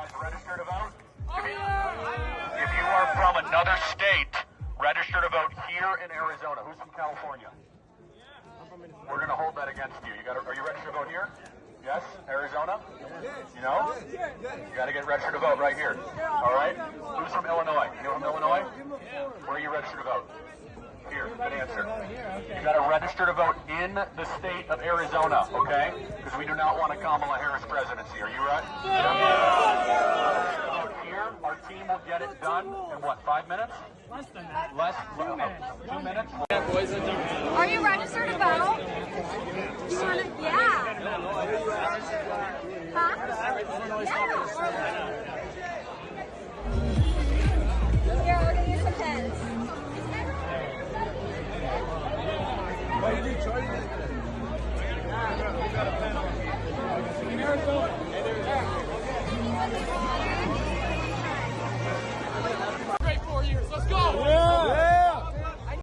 guys register to vote? If you are from another state, register to vote here in Arizona. Who's from California? We're going to hold that against you. Are you registered to vote here? Yes? Arizona? You know? You got to get registered to vote right here. All right? Who's from Illinois? Anyone from Illinois? Where are you registered to vote? Here. Good answer. You got to register to vote in the state of Arizona, okay? Because we do not want a Kamala Harris presidency. Are you right? Yeah. Here, our team will get it done in what, 5 minutes? Less than that. 2 minutes. Are you registered to vote? You want to? Yeah. Huh? Yeah. Here, I'll get you some pens.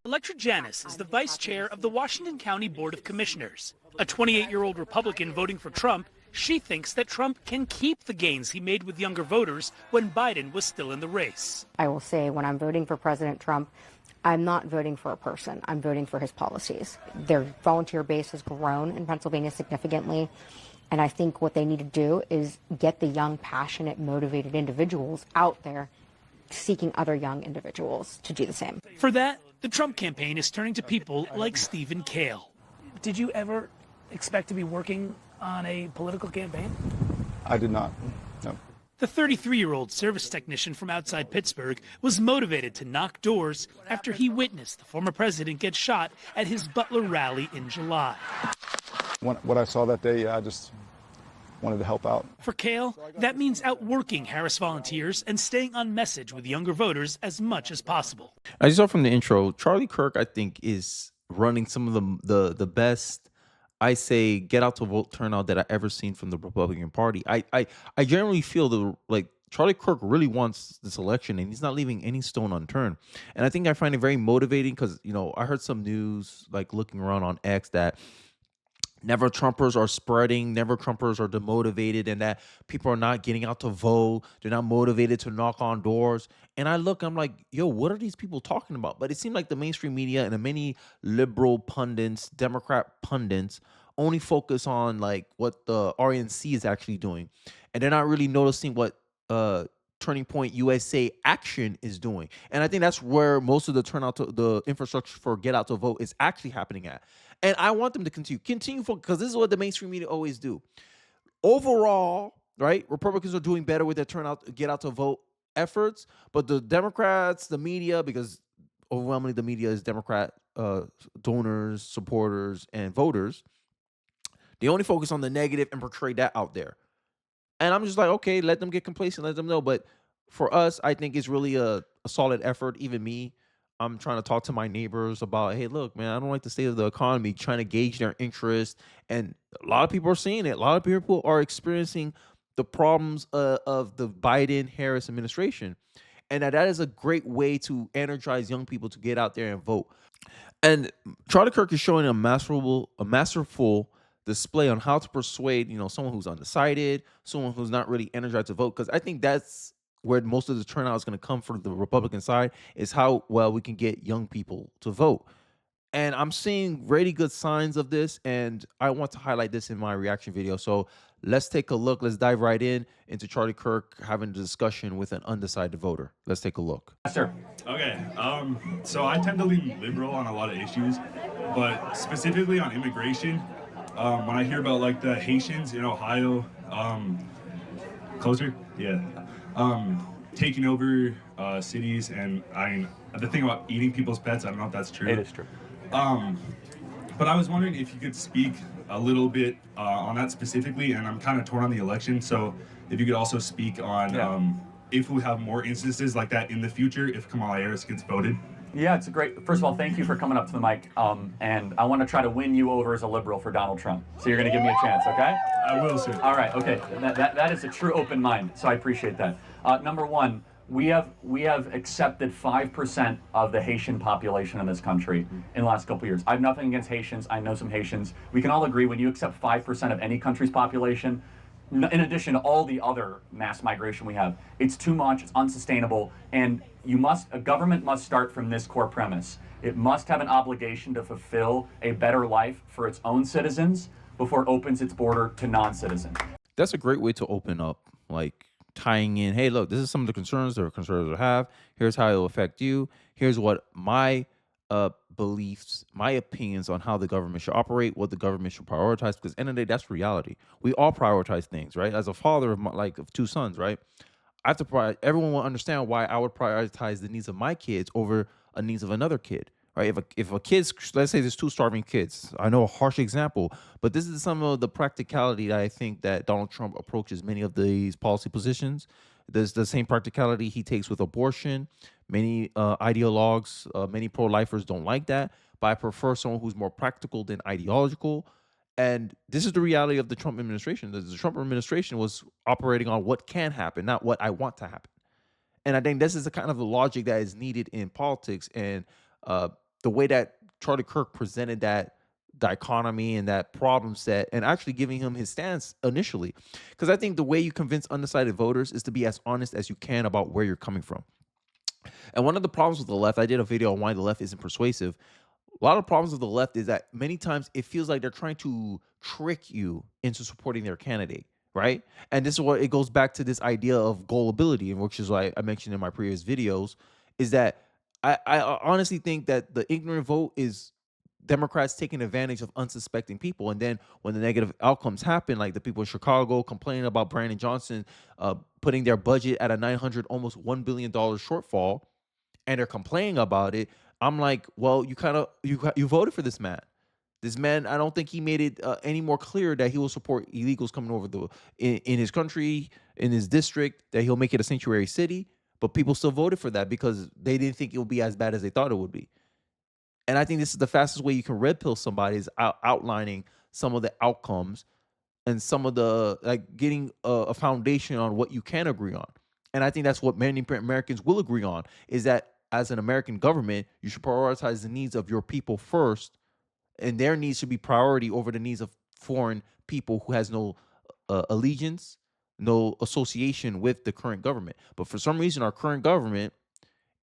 Electra Janis is the vice chair of the Washington County Board of Commissioners. A 28-year-old Republican voting for Trump, she thinks that Trump can keep the gains he made with younger voters when Biden was still in the race. I will say when I'm voting for President Trump, I'm not voting for a person. I'm voting for his policies. Their volunteer base has grown in Pennsylvania significantly. And I think what they need to do is get the young, passionate, motivated individuals out there seeking other young individuals to do the same. For that, the Trump campaign is turning to people like Stephen Kale. Did you ever expect to be working on a political campaign? I did not, no. The 33-year-old service technician from outside Pittsburgh was motivated to knock doors after he witnessed the former president get shot at his Butler rally in July. What I saw that day, I just wanted to help out. For Kale, that means outworking Harris volunteers and staying on message with younger voters as much as possible. As you saw from the intro, Charlie Kirk, I think, is running some of the best, I say, get out to vote turnout that I ever seen from the Republican Party. I generally feel like Charlie Kirk really wants this election, and he's not leaving any stone unturned. And I think I find it very motivating because, you know, I heard some news, like looking around on X, that Never Trumpers are spreading, Never Trumpers are demotivated, and that people are not getting out to vote. They're not motivated to knock on doors. And I'm like, yo, what are these people talking about? But it seemed like the mainstream media and the many liberal pundits, Democrat pundits, only focus on like what the RNC is actually doing. And they're not really noticing what Turning Point USA Action is doing. And I think that's where most of the turnout to the infrastructure for get out to vote is actually happening at. And I want them to continue because this is what the mainstream media always do. Overall, right, Republicans are doing better with their turnout, get out to vote efforts, but the Democrats, the media, because overwhelmingly the media is Democrat donors, supporters, and voters, they only focus on the negative and portray that out there. And I'm just like, okay, let them get complacent, let them know. But for us, I think it's really a solid effort. Even me, I'm trying to talk to my neighbors about, hey, look, man, I don't like the state of the economy, trying to gauge their interest. And a lot of people are seeing it. A lot of people are experiencing the problems of the Biden-Harris administration. And that is a great way to energize young people to get out there and vote. And Charlie Kirk is showing a masterful display on how to persuade, you know, someone who's undecided, someone who's not really energized to vote. Because I think that's where most of the turnout is going to come from the Republican side, is how well we can get young people to vote. And I'm seeing really good signs of this, and I want to highlight this in my reaction video. So let's take a look. Let's dive right into Charlie Kirk having a discussion with an undecided voter. Let's take a look. Sir. Okay, so I tend to lean liberal on a lot of issues, but specifically on immigration. When I hear about like the Haitians in Ohio, taking over cities, and the thing about eating people's pets, I don't know if that's true. It is true. But I was wondering if you could speak a little bit on that specifically, and I'm kind of torn on the election, so if you could also speak on if we have more instances like that in the future if Kamala Harris gets voted. Yeah, it's a great. First of all, thank you for coming up to the mic. And I want to try to win you over as a liberal for Donald Trump. So you're going to give me a chance, okay? I will, sir. All right, okay. That is a true open mind. So I appreciate that. Number one, we have accepted 5% of the Haitian population in this country in the last couple of years. I have nothing against Haitians. I know some Haitians. We can all agree when you accept 5% of any country's population, in addition to all the other mass migration we have. It's too much, it's unsustainable, and a government must start from this core premise. It must have an obligation to fulfill a better life for its own citizens before it opens its border to non-citizens. That's a great way to open up, like tying in, hey, look, this is some of the concerns that conservatives have. Here's how it'll affect you. Here's what my beliefs, my opinions on how the government should operate, what the government should prioritize, because at the end of the day, that's reality. We all prioritize things, right? As a father of two sons, right? I have to everyone will understand why I would prioritize the needs of my kids over the needs of another kid, right? If a kid's, let's say there's two starving kids, I know a harsh example, but this is some of the practicality that I think that Donald Trump approaches many of these policy positions. There's the same practicality he takes with abortion. Many ideologues, many pro-lifers don't like that, but I prefer someone who's more practical than ideological. And this is the reality of the Trump administration. The Trump administration was operating on what can happen, not what I want to happen. And I think this is the kind of the logic that is needed in politics, and the way that Charlie Kirk presented that dichotomy and that problem set, and actually giving him his stance initially. Because I think the way you convince undecided voters is to be as honest as you can about where you're coming from. And one of the problems with the left, I did a video on why the left isn't persuasive. A lot of problems with the left is that many times it feels like they're trying to trick you into supporting their candidate, right? And this is what it goes back to this idea of gullibility, which is why I mentioned in my previous videos, is that I honestly think that the ignorant vote is Democrats taking advantage of unsuspecting people. And then when the negative outcomes happen, like the people in Chicago complaining about Brandon Johnson putting their budget at a $900, almost $1 billion shortfall, and they're complaining about it, I'm like, well, you voted for this man. This man, I don't think he made it any more clear that he will support illegals coming over in his country, in his district, that he'll make it a sanctuary city. But people still voted for that because they didn't think it would be as bad as they thought it would be. And I think this is the fastest way you can red pill somebody, is outlining some of the outcomes and some of the, like, getting a foundation on what you can agree on. And I think that's what many Americans will agree on, is that as an American government, you should prioritize the needs of your people first, and their needs should be priority over the needs of foreign people who has no allegiance, no association with the current government. But for some reason, our current government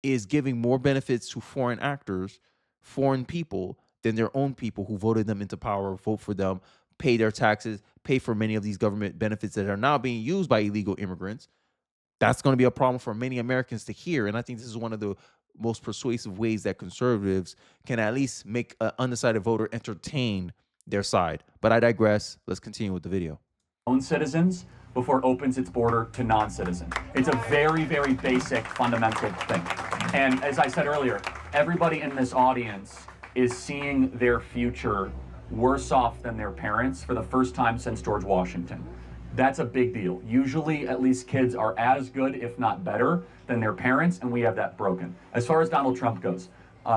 is giving more benefits to foreign actors, foreign people, than their own people who voted them into power, vote for them, pay their taxes, pay for many of these government benefits that are now being used by illegal immigrants. That's going to be a problem for many Americans to hear. And I think this is one of the most persuasive ways that conservatives can at least make an undecided voter entertain their side. But I digress. Let's continue with the video. Own citizens before it opens its border to non-citizens. It's a very, very basic, fundamental thing. And as I said earlier, everybody in this audience is seeing their future worse off than their parents for the first time since George Washington. That's a big deal. Usually, at least kids are as good, if not better, than their parents, and we have that broken. As far as Donald Trump goes,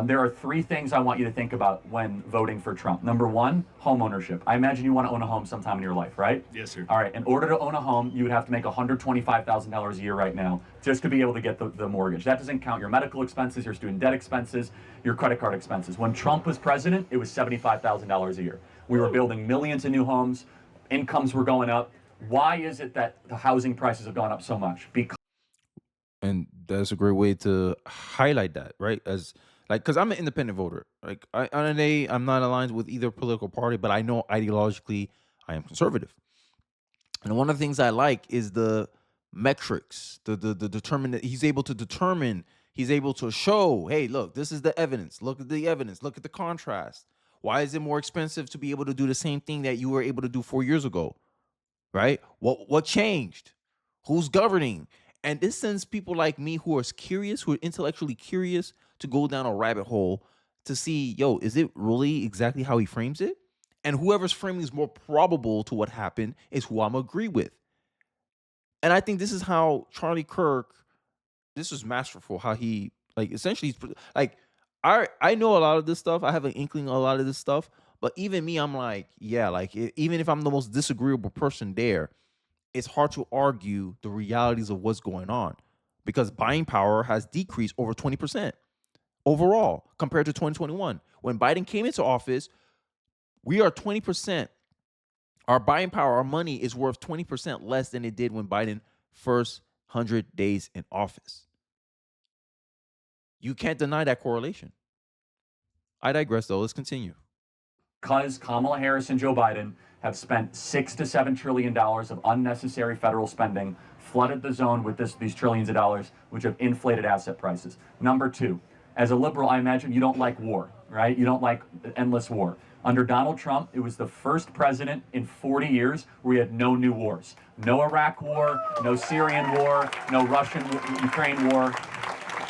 there are three things I want you to think about when voting for Trump. Number one, home ownership. I imagine you want to own a home sometime in your life, right? Yes, sir. All right. In order to own a home, you would have to make $125,000 a year right now just to be able to get the mortgage. That doesn't count your medical expenses, your student debt expenses, your credit card expenses. When Trump was president, it was $75,000 a year. We were building millions of new homes. Incomes were going up. Why is it that the housing prices have gone up so much? And that's a great way to highlight that, right? Because I'm an independent voter. Like, I'm not aligned with either political party, but I know ideologically I am conservative. And one of the things I like is the metrics, the determine that he's able to show, hey, look, this is the evidence. Look at the evidence. Look at the contrast. Why is it more expensive to be able to do the same thing that you were able to do 4 years ago? Right? What changed? Who's governing? And this sends people like me who are curious, who are intellectually curious, to go down a rabbit hole to see, yo, is it really exactly how he frames it? And whoever's framing is more probable to what happened is who I'm agree with. And I think this is how Charlie Kirk, this is masterful, how he, like, essentially, like, I know a lot of this stuff. I have an inkling of a lot of this stuff. But even me, I'm like, yeah, like, even if I'm the most disagreeable person there, it's hard to argue the realities of what's going on, because buying power has decreased over 20% overall compared to 2021. When Biden came into office, we are 20% Our buying power, our money is worth 20% less than it did when Biden first 100 days in office. You can't deny that correlation. I digress, though. Let's continue. Because Kamala Harris and Joe Biden have spent $6 to $7 trillion of unnecessary federal spending, flooded the zone with these trillions of dollars, which have inflated asset prices. Number two, as a liberal, I imagine you don't like war, right? You don't like endless war. Under Donald Trump, it was the first president in 40 years where we had no new wars. No Iraq war, no Syrian war, no Russian-Ukraine war.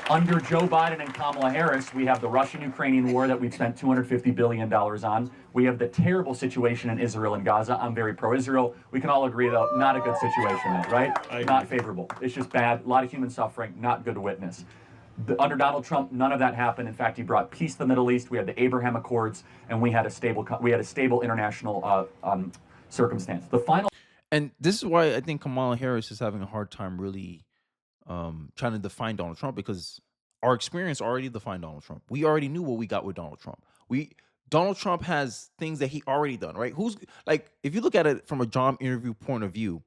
Under Joe Biden and Kamala Harris, we have the Russian-Ukrainian war that we've spent $250 billion on. We have the terrible situation in Israel and Gaza. I'm very pro-Israel. We can all agree, though, not a good situation, right? Not favorable. It's just bad. A lot of human suffering, not good to witness. Under Donald Trump, none of that happened. In fact, he brought peace to the Middle East. We had the Abraham Accords, and we had a stable international circumstance. The final. And this is why I think Kamala Harris is having a hard time really trying to define Donald Trump, because our experience already defined Donald Trump. We already knew what we got with Donald Trump. Donald Trump has things that he already done, right? Who's like, if you look at it from a job interview point of view,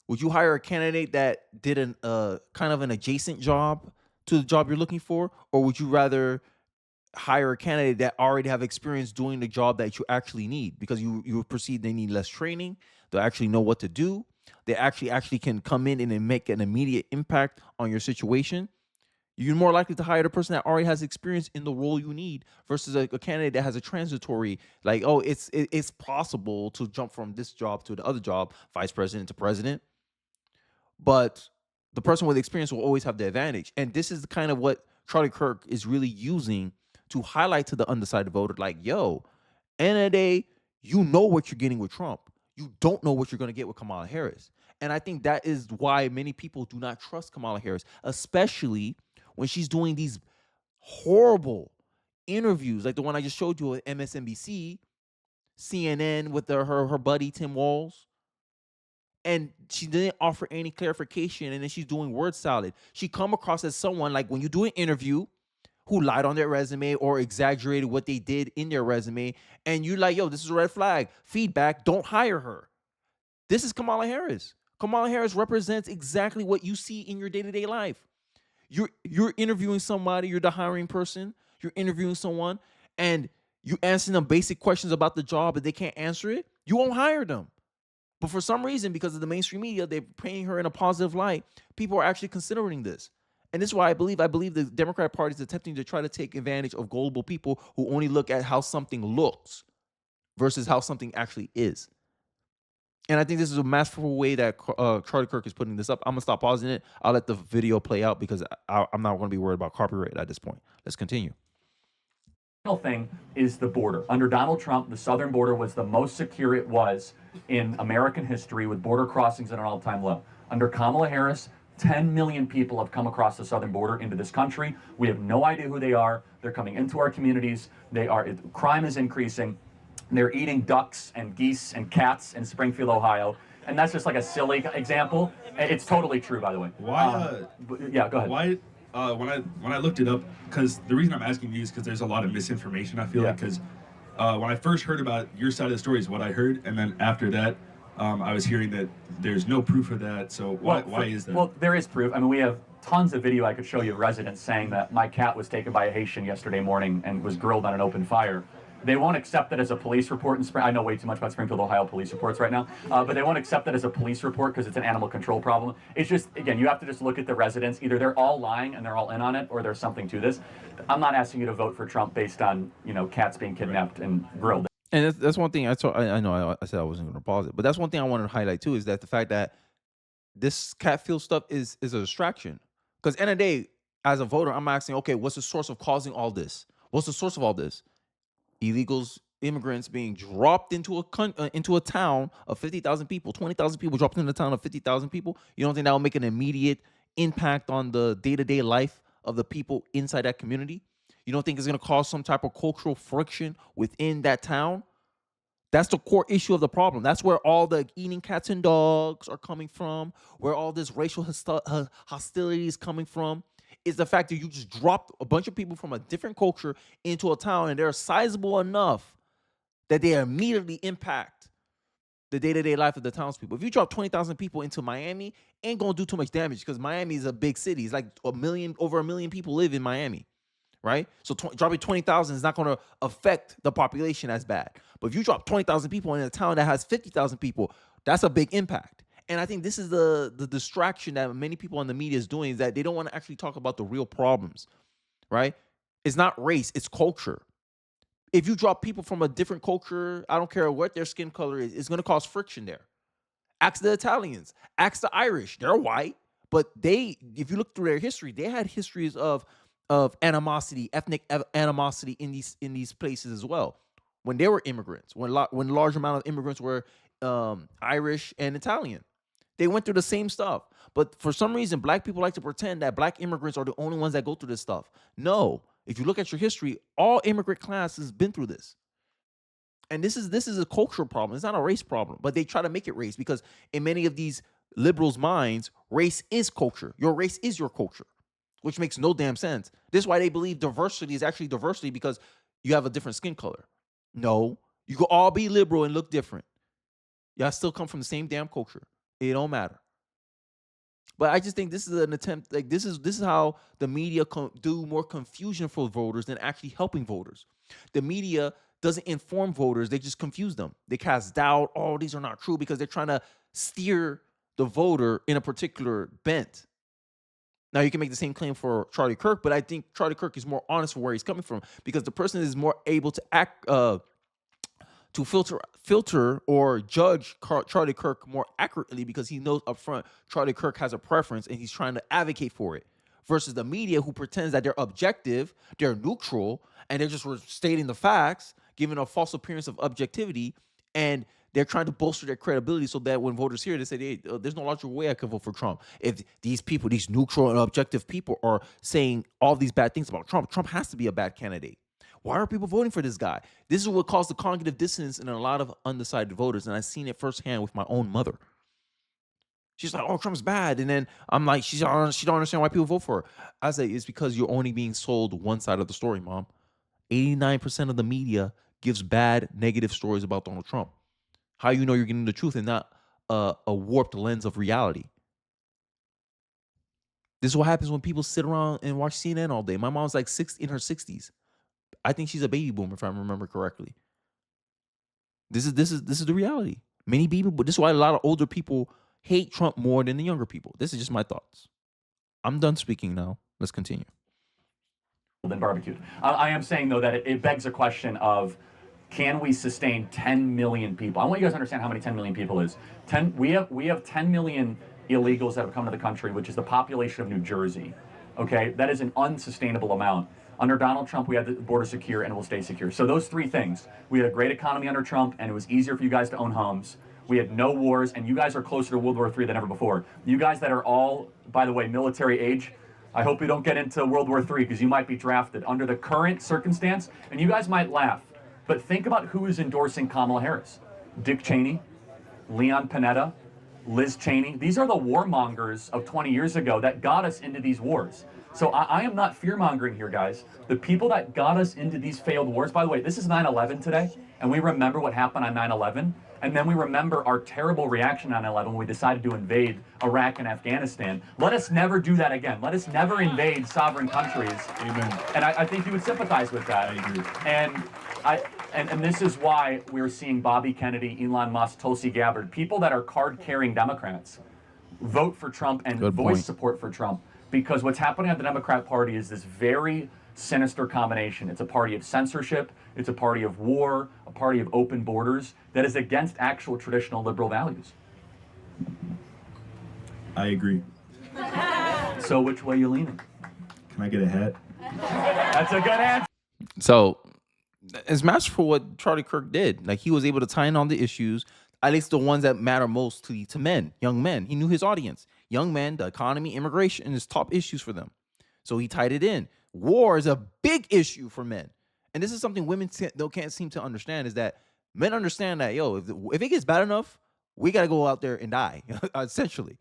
would you hire a candidate that did an kind of an adjacent job to the job you're looking for, or would you rather hire a candidate that already have experience doing the job that you actually need, because you perceive they need less training, they actually know what to do, they actually can come in and make an immediate impact on your situation? You're more likely to hire the person that already has experience in the role you need versus a candidate that has a transitory, like, oh, it's possible to jump from this job to the other job, vice president to president. But the person with experience will always have the advantage. And this is kind of what Charlie Kirk is really using to highlight to the undecided voter, like, yo, end of the day, you know what you're getting with Trump. You don't know what you're going to get with Kamala Harris. And I think that is why many people do not trust Kamala Harris, especially when she's doing these horrible interviews, like the one I just showed you at MSNBC, CNN with her buddy Tim Walz. And she didn't offer any clarification, and then she's doing word salad. She come across as someone, like, when you do an interview, who lied on their resume or exaggerated what they did in their resume, and you're like, yo, this is a red flag. Feedback, don't hire her. This is Kamala Harris. Kamala Harris represents exactly what you see in your day-to-day life. You're interviewing somebody, you're the hiring person, you're interviewing someone, and you answering them basic questions about the job, but they can't answer it, you won't hire them. But for some reason, because of the mainstream media, they're painting her in a positive light. People are actually considering this. And this is why I believe the Democrat Party is attempting to try to take advantage of gullible people who only look at how something looks versus how something actually is. And I think this is a masterful way that Charlie Kirk is putting this up. I'm going to stop pausing it. I'll let the video play out because I'm not going to be worried about copyright at this point. Let's continue. Thing is the border. Under Donald Trump, the southern border was the most secure it was in American history, with border crossings at an all-time low. Under Kamala Harris, 10 million people have come across the southern border into this country. We have no idea who they are. They're coming into our communities. Crime is increasing. They're eating ducks and geese and cats in Springfield, Ohio. And that's just like a silly example. It's totally true, by the way. Why? Yeah, go ahead. Why? When I looked it up, because the reason I'm asking you is because there's a lot of misinformation. I feel like, because when I first heard about your side of the story is what I heard, and then after that, I was hearing that there's no proof of that. So why is that? Well, there is proof. I mean, we have tons of video I could show you of residents saying that my cat was taken by a Haitian yesterday morning and was grilled on an open fire. They won't accept that as a police report in Springfield. I know way too much about Springfield, Ohio police reports right now, but they won't accept that as a police report because it's an animal control problem. It's just, again, you have to just look at the residents. Either they're all lying and they're all in on it, or there's something to this. I'm not asking you to vote for Trump based on, cats being kidnapped and grilled. And that's one thing I know I said I wasn't going to pause it, but that's one thing I wanted to highlight too, is that the fact that this catfield stuff is a distraction. Because end of the day, as a voter, I'm asking, okay, what's the source of causing all this? What's the source of all this? Illegals, immigrants being dropped into a town of 50,000 people, 20,000 people dropped into a town of 50,000 people. You don't think that will make an immediate impact on the day-to-day life of the people inside that community? You don't think it's going to cause some type of cultural friction within that town? That's the core issue of the problem. That's where all the eating cats and dogs are coming from, where all this racial hostility is coming from, is the fact that you just dropped a bunch of people from a different culture into a town, and they're sizable enough that they immediately impact the day-to-day life of the townspeople. If you drop 20,000 people into Miami, ain't gonna do too much damage because Miami is a big city. It's like over a million people live in Miami, right? So dropping 20,000 is not gonna affect the population as bad. But if you drop 20,000 people in a town that has 50,000 people, that's a big impact. And I think this is the distraction that many people in the media is doing, is that they don't want to actually talk about the real problems, right? It's not race, it's culture. If you drop people from a different culture, I don't care what their skin color is, it's going to cause friction there. Ask the Italians, ask the Irish. They're white, but if you look through their history, they had histories of animosity, ethnic animosity in these places as well. When they were immigrants, when large amount of immigrants were Irish and Italian. They went through the same stuff. But for some reason, black people like to pretend that black immigrants are the only ones that go through this stuff. No. If you look at your history, all immigrant class has been through this. And this is a cultural problem. It's not a race problem. But they try to make it race because in many of these liberals' minds, race is culture. Your race is your culture, which makes no damn sense. This is why they believe diversity is actually diversity because you have a different skin color. No. You can all be liberal and look different. Y'all still come from the same damn culture. It don't matter. But I just think this is an attempt, like this is how the media do more confusion for voters than actually helping voters. The media doesn't inform voters, they just confuse them. They cast doubt, oh, these are not true, because they're trying to steer the voter in a particular bent. Now, you can make the same claim for Charlie Kirk, but I think Charlie Kirk is more honest for where he's coming from because the person is more able to act, to filter or judge Charlie Kirk more accurately because he knows up front Charlie Kirk has a preference and he's trying to advocate for it, versus the media who pretends that they're objective, they're neutral, and they're just stating the facts, giving a false appearance of objectivity, and they're trying to bolster their credibility so that when voters hear it, they say, hey, there's no logical way I can vote for Trump. If these people, these neutral and objective people are saying all these bad things about Trump, Trump has to be a bad candidate. Why are people voting for this guy? This is what caused the cognitive dissonance in a lot of undecided voters, and I've seen it firsthand with my own mother. She's like, oh, Trump's bad. And then I'm like, she don't understand why people vote for her. I say, it's because you're only being sold one side of the story, Mom. 89% of the media gives bad, negative stories about Donald Trump. How you know you're getting the truth and not a warped lens of reality? This is what happens when people sit around and watch CNN all day. My mom's like in her 60s. I think she's a baby boomer, if I remember correctly. This is the reality. Many people, but this is why a lot of older people hate Trump more than the younger people. This is just my thoughts. I'm done speaking now. Let's continue. Than barbecued. I am saying though that it begs a question of, can we sustain 10 million people? I want you guys to understand how many 10 million people is. We have 10 million illegals that have come to the country, which is the population of New Jersey. Okay, that is an unsustainable amount. Under Donald Trump, we had the border secure and it will stay secure. So those three things. We had a great economy under Trump and it was easier for you guys to own homes. We had no wars and you guys are closer to World War III than ever before. You guys that are all, by the way, military age, I hope you don't get into World War III because you might be drafted under the current circumstance and you guys might laugh. But think about who is endorsing Kamala Harris. Dick Cheney, Leon Panetta, Liz Cheney. These are the warmongers of 20 years ago that got us into these wars. So I am not fear-mongering here, guys. The people that got us into these failed wars, by the way, this is 9/11 today, and we remember what happened on 9/11, and then we remember our terrible reaction on 9/11 when we decided to invade Iraq and Afghanistan. Let us never do that again. Let us never invade sovereign countries. Amen. And I think you would sympathize with that. I agree. And this is why we're seeing Bobby Kennedy, Elon Musk, Tulsi Gabbard, people that are card-carrying Democrats, vote for Trump and voice support for Trump. Because what's happening at the Democrat Party is this very sinister combination. It's a party of censorship, it's a party of war, a party of open borders that is against actual traditional liberal values. I agree. So which way are you leaning? Can I get a hat? That's a good answer. So it's masterful what Charlie Kirk did. Like, he was able to tie in on the issues, at least the ones that matter most to men, young men. He knew his audience. Young men, the economy, immigration is top issues for them. So he tied it in. War is a big issue for men. And this is something women can't seem to understand, is that men understand that, yo, if it gets bad enough, we got to go out there and die, essentially.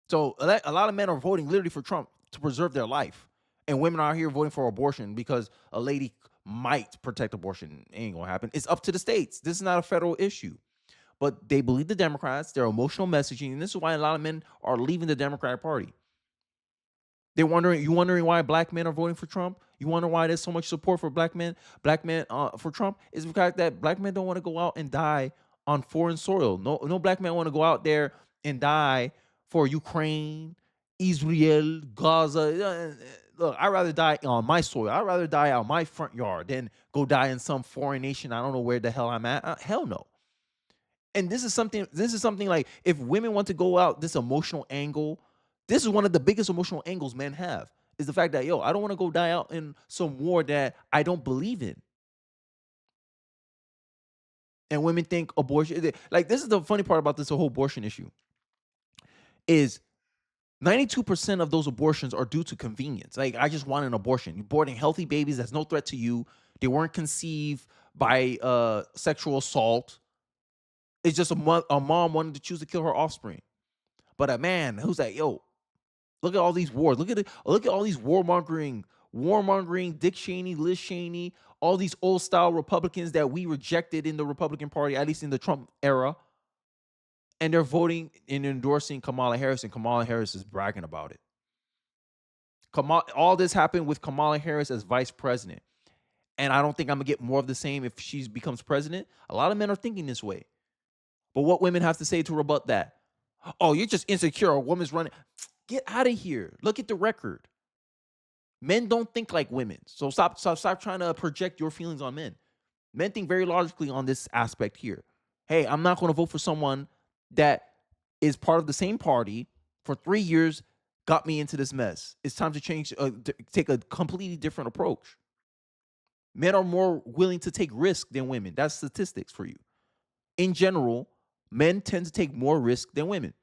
So a lot of men are voting literally for Trump to preserve their life. And women are here voting for abortion because a lady might protect abortion. It ain't going to happen. It's up to the states. This is not a federal issue. but they believe the Democrats, their emotional messaging, and this is why a lot of men are leaving the Democratic Party. You wondering why black men are voting for Trump? You wonder why there's so much support for black men for Trump? Is the fact that black men don't want to go out and die on foreign soil. No black men want to go out there and die for Ukraine, Israel, Gaza. Look, I'd rather die on my soil. I'd rather die on my front yard than go die in some foreign nation. I don't know where the hell I'm at. Hell no. And this is something like, if women want to go out this emotional angle, this is one of the biggest emotional angles men have, is the fact that, I don't want to go die out in some war that I don't believe in. And women think abortion, like, this is the funny part about this whole abortion issue, is 92% of those abortions are due to convenience. Like, I just want an abortion. You're aborting healthy babies. That's no threat to you. They weren't conceived by sexual assault. It's just a mom wanted to choose to kill her offspring. But a man who's like, look at all these wars. Look at all these warmongering, Dick Cheney, Liz Cheney, all these old style Republicans that we rejected in the Republican Party, at least in the Trump era. And they're voting and endorsing Kamala Harris, and Kamala Harris is bragging about it. All this happened with Kamala Harris as vice president. And I don't think I'm going to get more of the same if she becomes president. A lot of men are thinking this way. But what women have to say to rebut that? Oh, you're just insecure. A woman's running. Get out of here. Look at the record. Men don't think like women. So stop trying to project your feelings on men. Men think very logically on this aspect here. Hey, I'm not going to vote for someone that is part of the same party for 3 years, got me into this mess. It's time to change, to take a completely different approach. Men are more willing to take risk than women. That's statistics for you. In general, men tend to take more risk than women.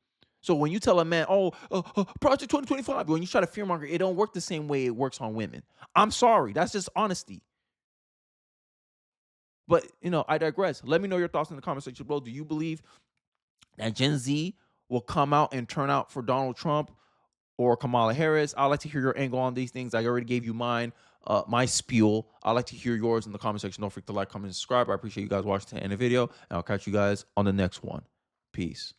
So when you tell a man, Project 2025, when you try to fearmonger, it don't work the same way it works on women. I'm sorry. That's just honesty. But, I digress. Let me know your thoughts in the comment section below. Do you believe that Gen Z will come out and turn out for Donald Trump or Kamala Harris? I'd like to hear your angle on these things. I already gave you mine, my spiel. I'd like to hear yours in the comment section. Don't forget to like, comment, and subscribe. I appreciate you guys watching to the end of the video, and I'll catch you guys on the next one. Peace.